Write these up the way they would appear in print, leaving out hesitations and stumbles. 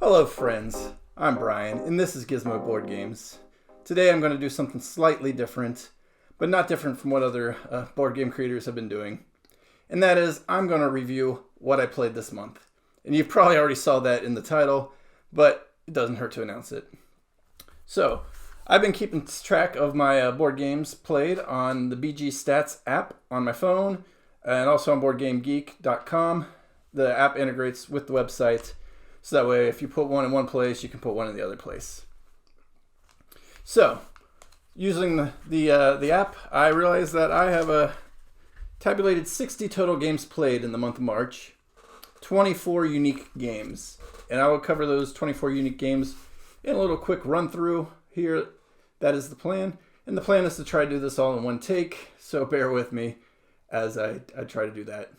Hello friends, I'm Brian and this is Gizmo Board Games. Today I'm going to do something slightly different, but not different from what other board game creators have been doing. And that is, I'm going to review what I played this month. And you probably already saw that in the title, but it doesn't hurt to announce it. So, I've been keeping track of my board games played on the BG Stats app on my phone, and also on BoardGameGeek.com. The app integrates with the website, so that way if you put one in one place, you can put one in the other place. So, using the app, I realized that I have tabulated 60 total games played in the month of March, 24 unique games. And I will cover those 24 unique games in a little quick run through here. That is the plan. And the plan is to try to do this all in one take, so bear with me as I try to do that.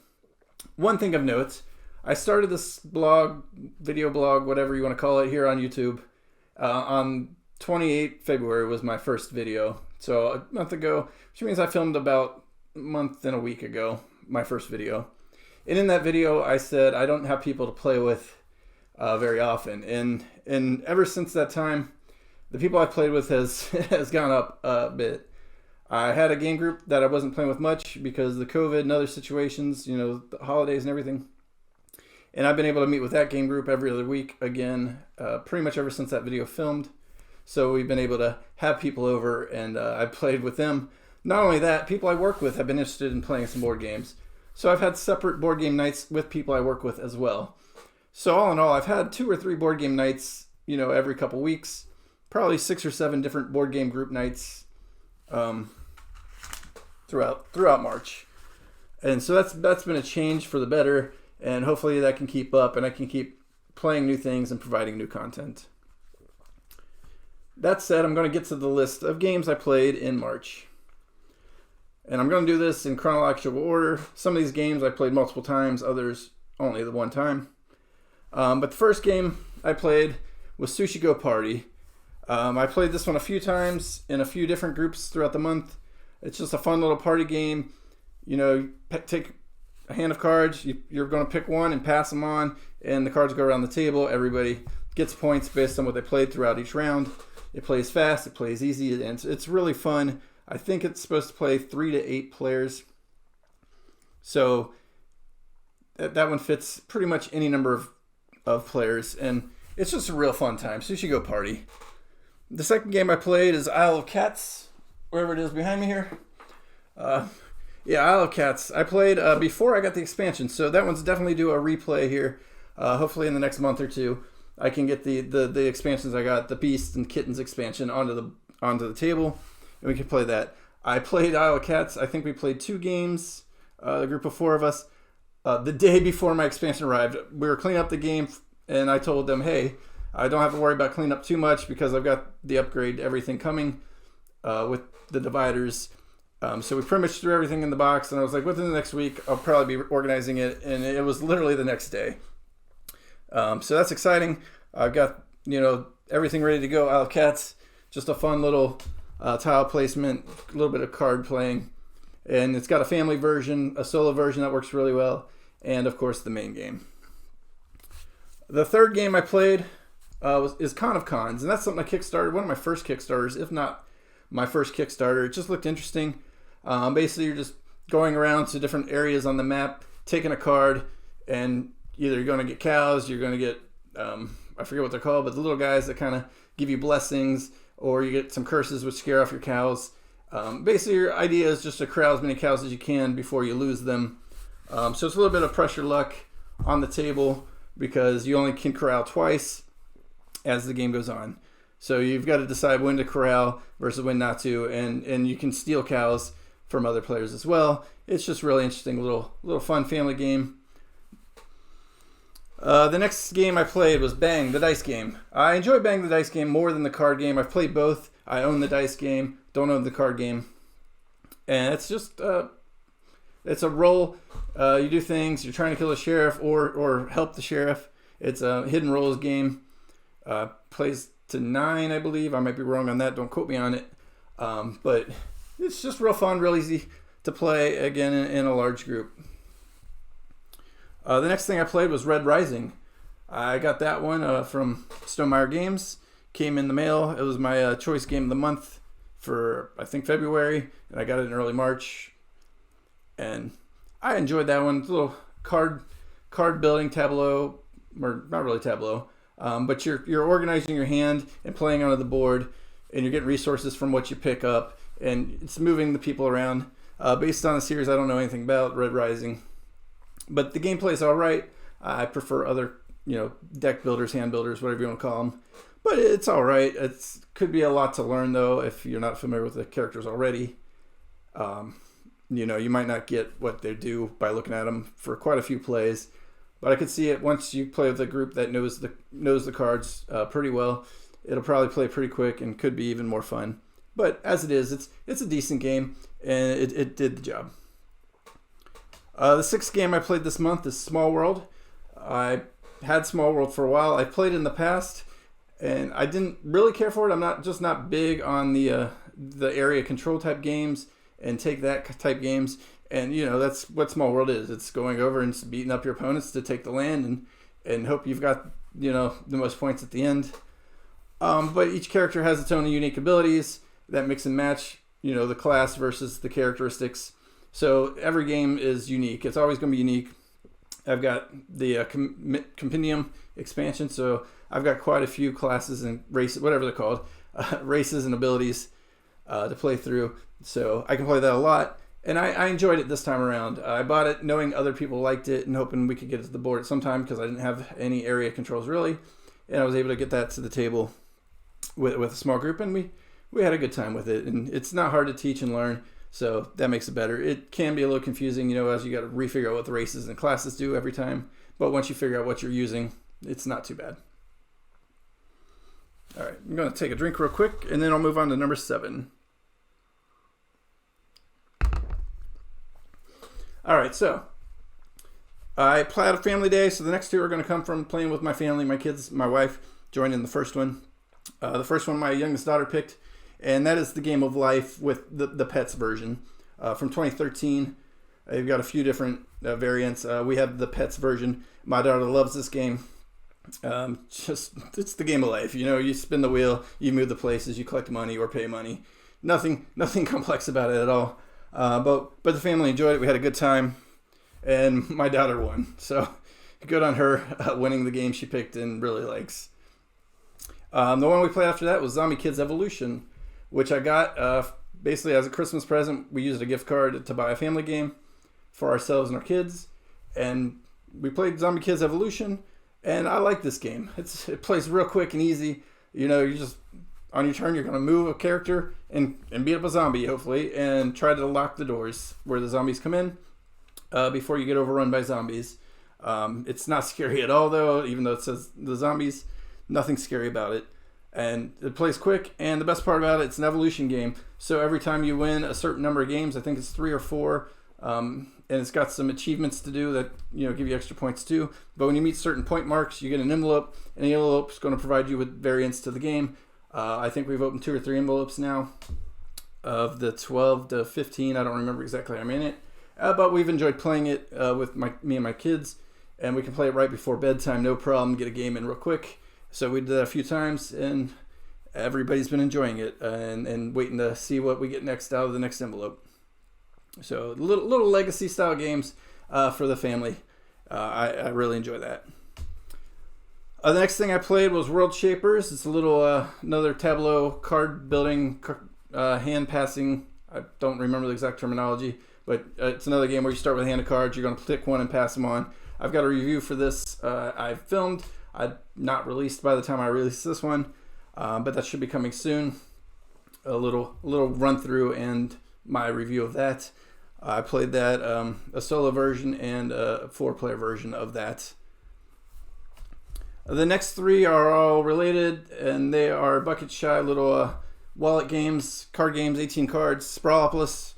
One thing of note, I started this blog, video blog, whatever you want to call it, here on YouTube. On 28 February was my first video. So a month ago, which means I filmed about a month and a week ago, my first video. And in that video, I said I don't have people to play with very often. And ever since that time, the people I played with has gone up a bit. I had a game group that I wasn't playing with much because of the COVID and other situations, the holidays and everything. And I've been able to meet with that game group every other week again, pretty much ever since that video filmed. So we've been able to have people over, and I've played with them. Not only that, people I work with have been interested in playing some board games. So I've had separate board game nights with people I work with as well. So all in all, I've had 2 or 3 board game nights, every couple weeks. Probably 6 or 7 different board game group nights throughout March. And so that's been a change for the better, and hopefully that can keep up and I can keep playing new things and providing new content. That said, I'm going to get to the list of games I played in March. And I'm going to do this in chronological order. Some of these games I played multiple times, others only the one time. But the first game I played was Sushi Go Party. I played this one a few times in a few different groups throughout the month. It's just a fun little party game. Take a hand of cards. You're going to pick one and pass them on, and the cards go around the table. Everybody gets points based on what they played throughout each round. It plays fast. It plays easy, and it's really fun. I think it's supposed to play 3 to 8 players. So that one fits pretty much any number of players, and it's just a real fun time. Sushi Go Party. The second game I played is Isle of Cats, wherever it is behind me here. Isle of Cats. I played before I got the expansion, so that one's definitely due a replay here. Hopefully in the next month or two, I can get the expansions I got, the Beast and Kittens expansion, onto the table, and we can play that. I played Isle of Cats. I think we played 2 games, a group of 4 of us. The day before my expansion arrived, we were cleaning up the game, and I told them, hey, I don't have to worry about cleaning up too much because I've got the upgrade, everything coming with the dividers. So we pretty much threw everything in the box, and I was like, within the next week, I'll probably be organizing it, and it was literally the next day. So that's exciting. I've got, everything ready to go. Isle of Cats, just a fun little tile placement, a little bit of card playing, and it's got a family version, a solo version that works really well, and of course the main game. The third game I played is Con of Cons, and that's something I kickstarted, one of my first Kickstarters, if not my first Kickstarter. It just looked interesting. Basically, you're just going around to different areas on the map, taking a card, and either you're going to get cows, you're going to get, I forget what they're called, but the little guys that kind of give you blessings, or you get some curses which scare off your cows. Basically, your idea is just to corral as many cows as you can before you lose them. So it's a little bit of pressure luck on the table because you only can corral twice as the game goes on. So you've got to decide when to corral versus when not to, and you can steal cows from other players as well. It's just really interesting, little fun family game. The next game I played was Bang, the dice game. I enjoy Bang, the dice game more than the card game. I've played both. I own the dice game, don't own the card game. And it's just, it's a roll. You do things. You're trying to kill a sheriff or help the sheriff. It's a hidden roles game. Plays to 9, I believe. I might be wrong on that. Don't quote me on it. But it's just real fun, real easy to play, again, in a large group. The next thing I played was Red Rising. I got that one from Stonemeyer Games. Came in the mail. It was my choice game of the month for, I think, February, and I got it in early March. And I enjoyed that one. It's a little card building tableau, or not really tableau, but you're organizing your hand and playing onto the board, and you're getting resources from what you pick up, and it's moving the people around. Based on a series I don't know anything about, Red Rising, but the gameplay is all right. I prefer other, deck builders, hand builders, whatever you want to call them. But it's all right. It could be a lot to learn, though, if you're not familiar with the characters already. You might not get what they do by looking at them for quite a few plays. But I could see it once you play with a group that knows the cards pretty well. It'll probably play pretty quick and could be even more fun. But as it is, it's a decent game, and it did the job. The sixth game I played this month is Small World. I had Small World for a while. I played in the past, and I didn't really care for it. I'm not big on the area control type games and take that type games. And that's what Small World is. It's going over and beating up your opponents to take the land and hope you've got the most points at the end. But each character has its own unique abilities that mix and match. The class versus the characteristics. So every game is unique. It's always going to be unique. I've got the Compendium expansion, so I've got quite a few classes and races, whatever they're called, races and abilities to play through. So I can play that a lot, and I enjoyed it this time around. I bought it knowing other people liked it and hoping we could get it to the board at some time because I didn't have any area controls really, and I was able to get that to the table with a small group, and we had a good time with it. And it's not hard to teach and learn. So that makes it better. It can be a little confusing, as you got to refigure out what the races and classes do every time. But once you figure out what you're using, it's not too bad. All right, I'm going to take a drink real quick, and then I'll move on to number 7. All right, so I planned a family day, so the next 2 are going to come from playing with my family, my kids, my wife joined in the first one. The first one my youngest daughter picked, and that is the Game of Life with the Pets version from 2013. They've got a few different variants. We have the Pets version. My daughter loves this game. It's the Game of Life. You spin the wheel, you move the places, you collect money or pay money. Nothing complex about it at all. But the family enjoyed it. We had a good time, and my daughter won. So good on her winning the game she picked and really likes. The one we played after that was Zombie Kids Evolution, which I got basically as a Christmas present. We used a gift card to buy a family game for ourselves and our kids, and we played Zombie Kids Evolution, and I like this game. It plays real quick and easy. You just on your turn you're going to move a character and beat up a zombie hopefully, and try to lock the doors where the zombies come in before you get overrun by zombies. It's not scary at all though, even though it says the zombies. Nothing scary about it. And it plays quick, and the best part about it, it's an evolution game. So every time you win a certain number of games, I think it's 3 or 4, and it's got some achievements to do that give you extra points too. But when you meet certain point marks, you get an envelope, and the envelope is going to provide you with variants to the game. I think we've opened 2 or 3 envelopes now of the 12 to 15. I don't remember exactly how many in it, but we've enjoyed playing it with me and my kids, and we can play it right before bedtime, no problem. Get a game in real quick. So we did that a few times, and everybody's been enjoying it and waiting to see what we get next out of the next envelope. So little legacy style games for the family. I really enjoy that. The next thing I played was World Shapers. It's a little another tableau card building, hand passing. I don't remember the exact terminology, but it's another game where you start with a hand of cards. You're going to pick one and pass them on. I've got a review for this. I filmed. Not released by the time I release this one, but that should be coming soon. A little run through and my review of that. I played that a solo version and a 4-player version of that. The next 3 are all related, and they are bucket shy little wallet games, card games, 18 cards. Sprawlopolis,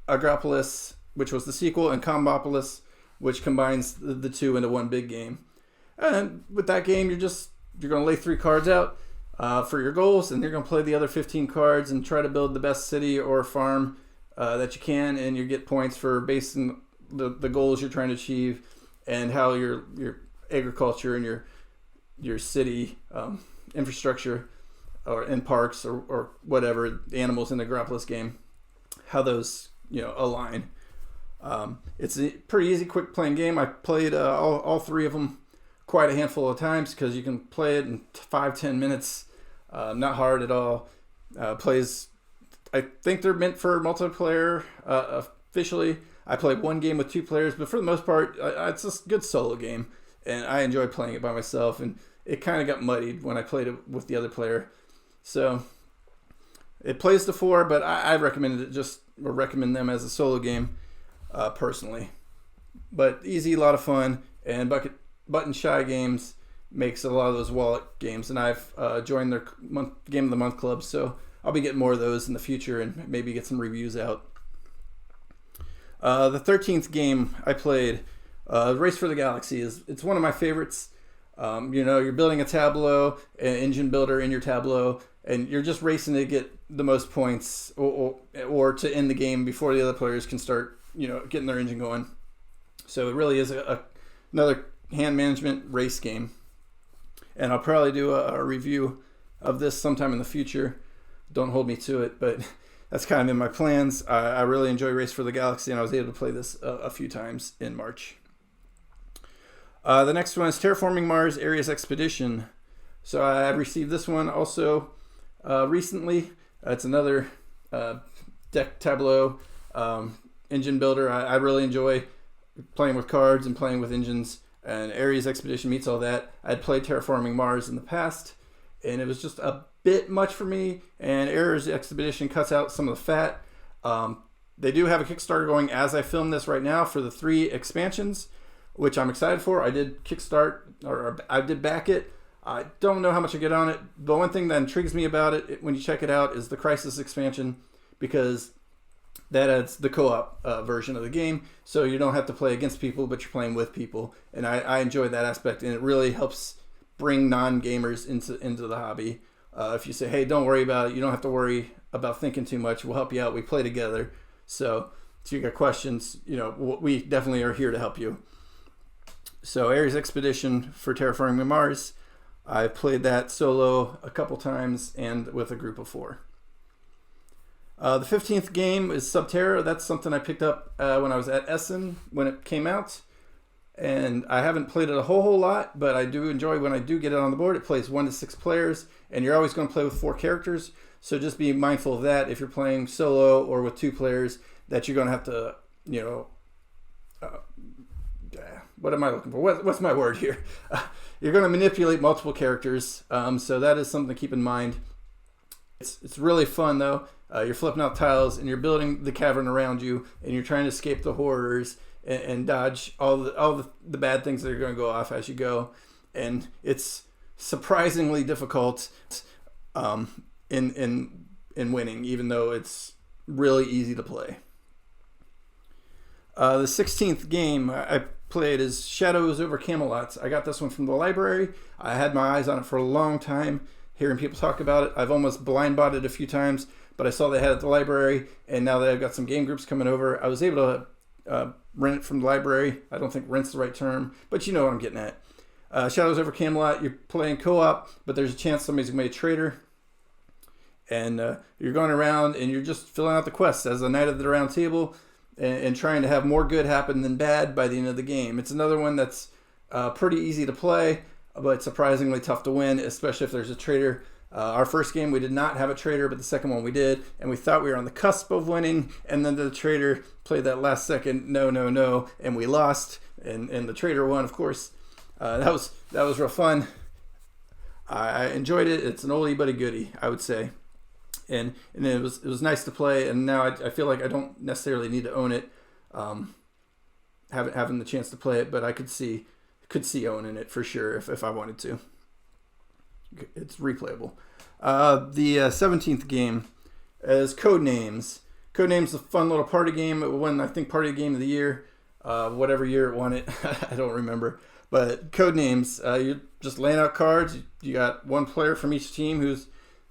Agropolis, which was the sequel, and Combopolis, which combines the 2 into one big game. And with that game, you're going to lay 3 cards out for your goals, and you're going to play the other 15 cards and try to build the best city or farm that you can, and you get points for based on the goals you're trying to achieve and how your agriculture and your your city infrastructure, or in parks, or whatever, the animals in the Agropolis game, how those align. It's a pretty easy, quick playing game. I played all three of them quite a handful of times because you can play it in 5-10 minutes. Not hard at all. Plays. I think they're meant for multiplayer officially. I played one game with 2 players, but for the most part, it's a good solo game, and I enjoy playing it by myself. And it kind of got muddied when I played it with the other player. So it plays to 4, but I recommend them as a solo game personally. But easy, a lot of fun, and button shy games makes a lot of those wallet games. And I've joined their game of the month club, so I'll be getting more of those in the future and maybe get some reviews out. The 13th game I played, Race for the Galaxy, it's one of my favorites. You're building a tableau, an engine builder in your tableau, and you're just racing to get the most points or to end the game before the other players can start, getting their engine going. So it really is another hand management race game. And I'll probably do a review of this sometime in the future. Don't hold me to it, but that's kind of in my plans. I really enjoy Race for the Galaxy, and I was able to play this a few times in March. The next one is Terraforming Mars Ares Expedition. So I received this one also recently. It's another deck tableau engine builder. I really enjoy playing with cards and playing with engines, and Ares Expedition meets all that. I'd played Terraforming Mars in the past, and it was just a bit much for me, and Ares Expedition cuts out some of the fat. They do have a Kickstarter going as I film this right now for the 3 expansions, which I'm excited for. I did kickstart, or I did back it. I don't know how much I get on it. The one thing that intrigues me about it when you check it out is the Crisis expansion, because that adds the co-op version of the game, so you don't have to play against people, but you're playing with people, and I enjoy that aspect, and it really helps bring non-gamers into the hobby. If you say, hey, don't worry about it, you don't have to worry about thinking too much, we'll help you out, we play together. So if you got questions, we definitely are here to help you. So Ares Expedition for Terraforming Mars, I played that solo a couple times and with a group of 4. The 15th game is Subterra. That's something I picked up when I was at Essen when it came out. And I haven't played it a whole lot, but I do enjoy when I do get it on the board. It plays 1 to 6 players, and you're always going to play with 4 characters. So just be mindful of that if you're playing solo or with 2 players, that you're going to have to, what am I looking for? What's my word here? You're going to manipulate multiple characters, so that is something to keep in mind. It's really fun, though. You're flipping out tiles, and you're building the cavern around you, and you're trying to escape the horrors and dodge all the bad things that are going to go off as you go. And it's surprisingly difficult in winning, even though it's really easy to play. The 16th game I played is Shadows over Camelot. I got this one from the library. I had my eyes on it for a long time, hearing people talk about it. I've almost blind bought it a few times, but I saw they had it at the library, and now that I've got some game groups coming over, I was able to rent it from the library. I don't think rent's the right term, but you know what I'm getting at. Shadows over Camelot, you're playing co-op, but there's a chance somebody's going to be a traitor. And you're going around and you're just filling out the quests as a Knight of the Round Table and trying to have more good happen than bad by the end of the game. It's another one that's pretty easy to play, but surprisingly tough to win, especially if there's a traitor. Our first game, we did not have a traitor, but the second one we did, and we thought we were on the cusp of winning, and then the traitor played that last second, no, and we lost, and the traitor won, of course. That was real fun. I enjoyed it. It's an oldie but a goodie, I would say. And it was nice to play, and now I feel like I don't necessarily need to own it, having the chance to play it, but I could see owning it for sure if I wanted to. It's replayable. The 17th game is Codenames. Codenames is a fun little party game. It won, I think, Party Game of the Year, whatever year it won it. I don't remember. But Codenames, you're just laying out cards. You got one player from each team who's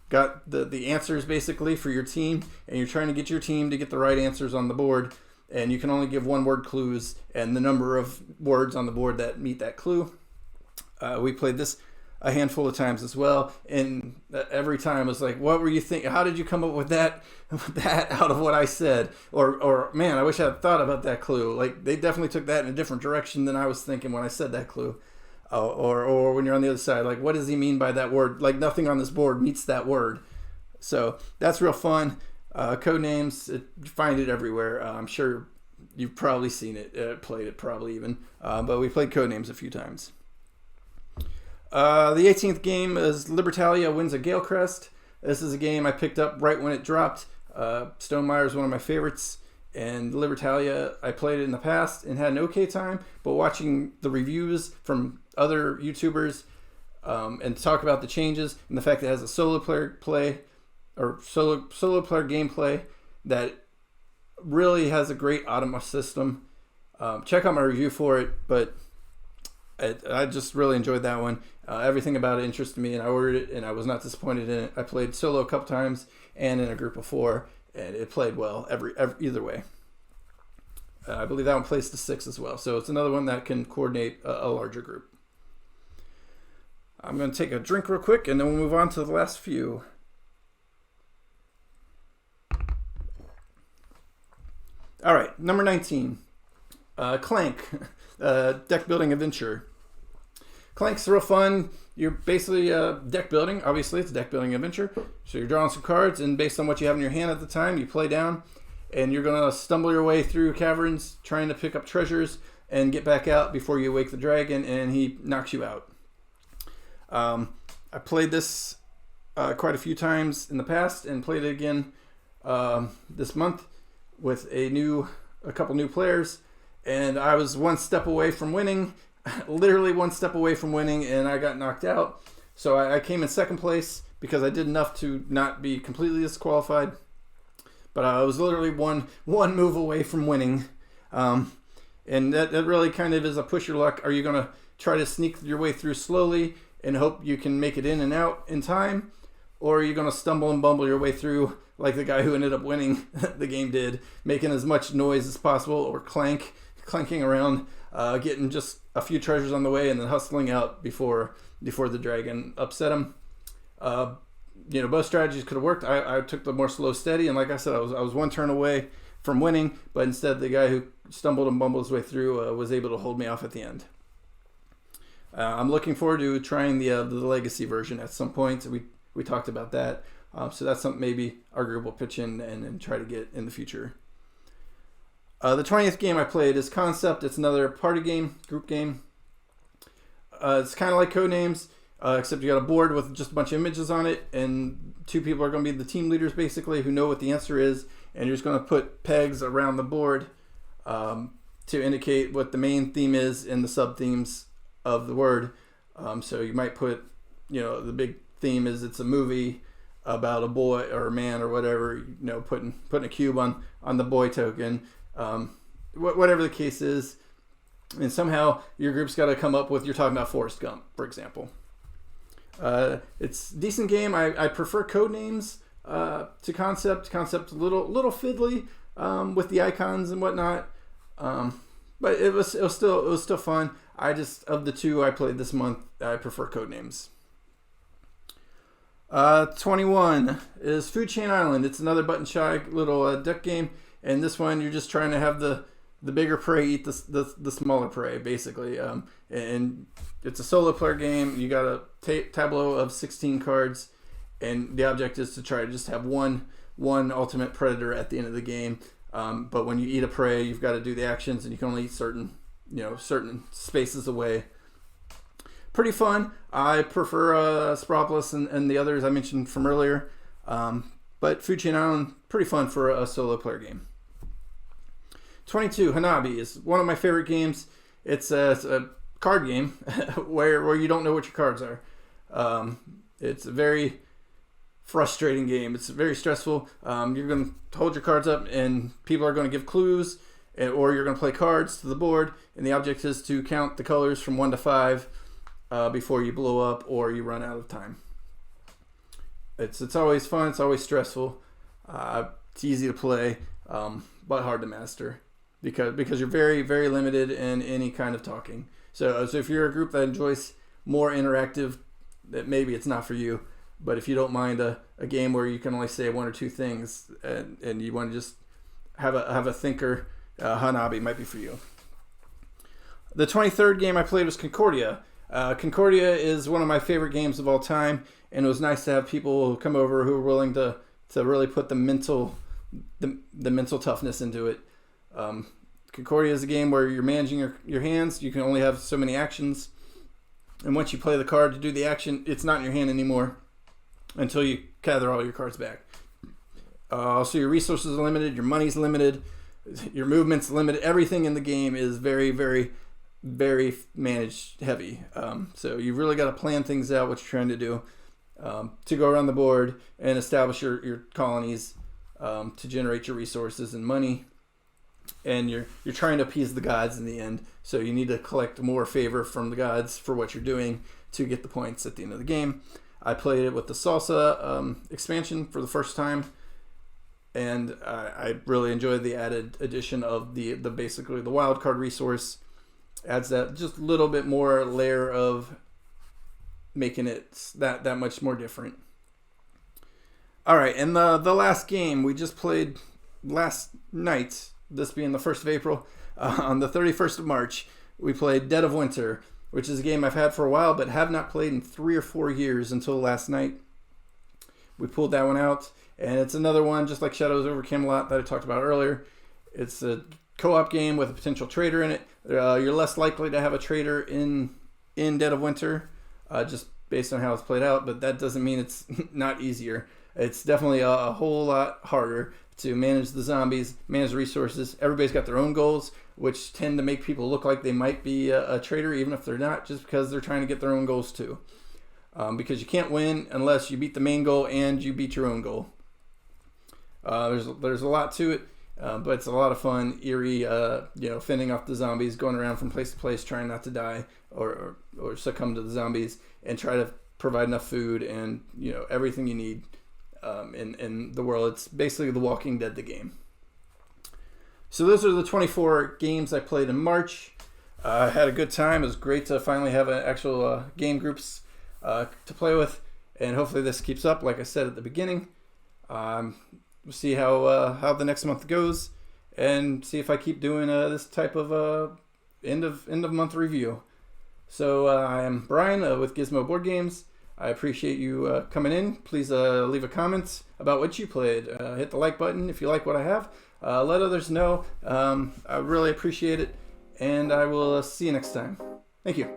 got the answers basically for your team, and you're trying to get your team to get the right answers on the board. And you can only give one-word clues and the number of words on the board that meet that clue. We played this a handful of times as well, and every time I was like, what were you thinking? How did you come up with that out of what I said? Or man, I wish I had thought about that clue. Like, they definitely took that in a different direction than I was thinking when I said that clue. Or when you're on the other side, like, what does he mean by that word? Like, nothing on this board meets that word. So that's real fun. Codenames, you find it everywhere. I'm sure you've probably seen it, played it probably even. But we played Codenames a few times. The 18th game is Libertalia Wins a Galecrest. This is a game I picked up right when it dropped. Stonemaier is one of my favorites. And Libertalia, I played it in the past and had an okay time. But watching the reviews from other YouTubers and talk about the changes and the fact that it has a solo player gameplay that really has a great automa system. Check out my review for it, but I just really enjoyed that one. Everything about it interested me, and I ordered it, and I was not disappointed in it. I played solo a couple times and in a group of 4, and it played well either way. I believe that one plays to 6 as well, so it's another one that can coordinate a larger group. I'm going to take a drink real quick, and then we'll move on to the last few. All right, number 19, Clank, deck building adventure. Clank's real fun. You're basically deck building. Obviously, it's a deck building adventure. So you're drawing some cards, and based on what you have in your hand at the time, you play down, and you're going to stumble your way through caverns, trying to pick up treasures, and get back out before you wake the dragon, and he knocks you out. I played this quite a few times in the past, and played it again this month with a couple new players, and I was one step away from winning, literally one step away from winning, and I got knocked out. So I came in second place because I did enough to not be completely disqualified, but I was literally one move away from winning. And that really kind of is a push your luck. Are you going to try to sneak your way through slowly and hope you can make it in and out in time? Or are you going to stumble and bumble your way through like the guy who ended up winning the game did, making as much noise as possible, or clanking around, getting just a few treasures on the way and then hustling out before the dragon upset him? Both strategies could have worked. I took the more slow steady, and like I said, I was one turn away from winning, but instead the guy who stumbled and bumbled his way through was able to hold me off at the end. I'm looking forward to trying the legacy version at some point. We talked about that. So that's something maybe our group will pitch in and try to get in the future. The 20th game I played is Concept. It's another party game, group game. It's kind of like Codenames, except you got a board with just a bunch of images on it, and 2 people are going to be the team leaders, basically, who know what the answer is, and you're just going to put pegs around the board to indicate what the main theme is and the sub-themes of the word. So you might put, the big theme is it's a movie about a boy or a man or whatever, putting a cube on the boy token, whatever the case is. And somehow your group's got to come up with, you're talking about Forrest Gump, for example. It's a decent game. I prefer Codenames to Concept. Concept a little fiddly with the icons and whatnot, but it was still fun. Of the 2 I played this month, I prefer Codenames. 21 is Food Chain Island. It's another button shy little deck game, and this one you're just trying to have the bigger prey eat the smaller prey, basically. And it's a solo player game. You got a tableau of 16 cards, and the object is to try to just have one ultimate predator at the end of the game. But when you eat a prey, you've got to do the actions, and you can only eat certain spaces away. Pretty fun. I prefer Spropolis and the others I mentioned from earlier. But Food Chain Island, pretty fun for a solo player game. 22, Hanabi is one of my favorite games. It's a card game where you don't know what your cards are. It's a very frustrating game. It's very stressful. You're going to hold your cards up, and people are going to give clues, or you're going to play cards to the board, and the object is to count the colors from 1 to 5 before you blow up or you run out of time. It's always fun. It's always stressful. It's easy to play, but hard to master because you're very, very limited in any kind of talking. So if you're a group that enjoys more interactive that maybe it's not for you. But if you don't mind a game where you can only say one or two things and you want to just have a thinker, Hanabi might be for you. The 23rd game I played was Concordia. Concordia is one of my favorite games of all time, and it was nice to have people come over who were willing to really put the mental toughness into it. Concordia is a game where you're managing your hands. You can only have so many actions, and once you play the card to do the action, it's not in your hand anymore until you gather all your cards back. So your resources are limited, your money's limited, your movement's limited. Everything in the game is very, very, very managed heavy. So you've really got to plan things out, what you're trying to do, to go around the board and establish your colonies, to generate your resources and money. And you're trying to appease the gods in the end. So you need to collect more favor from the gods for what you're doing to get the points at the end of the game. I played it with the Salsa expansion for the first time, and I really enjoyed the added addition of the basically the wild card resource. Adds that just a little bit more layer of making it that much more different. All right, and the last game we just played last night, this being the 1st of April, on the 31st of March, we played Dead of Winter, which is a game I've had for a while but have not played in 3 or 4 years until last night. We pulled that one out, and it's another one just like Shadows over Camelot that I talked about earlier. It's a co-op game with a potential traitor in it. You're less likely to have a traitor in Dead of Winter, just based on how it's played out, but that doesn't mean it's not easier. It's definitely a whole lot harder to manage the zombies, manage the resources. Everybody's got their own goals, which tend to make people look like they might be a traitor, even if they're not, just because they're trying to get their own goals too. Because you can't win unless you beat the main goal and you beat your own goal. There's a lot to it, but it's a lot of fun, eerie, fending off the zombies, going around from place to place, trying not to die or succumb to the zombies, and try to provide enough food and everything you need in the world. It's basically The Walking Dead, the game. So those are the 24 games I played in March. I had a good time. It was great to finally have an actual game groups to play with, and hopefully this keeps up. Like I said at the beginning, we'll see how the next month goes, and see if I keep doing this type of end of month review. So I am Brian with Gizmo Board Games. I appreciate you coming in. Please leave a comment about what you played. Hit the like button if you like what I have. Let others know. I really appreciate it. And I will see you next time. Thank you.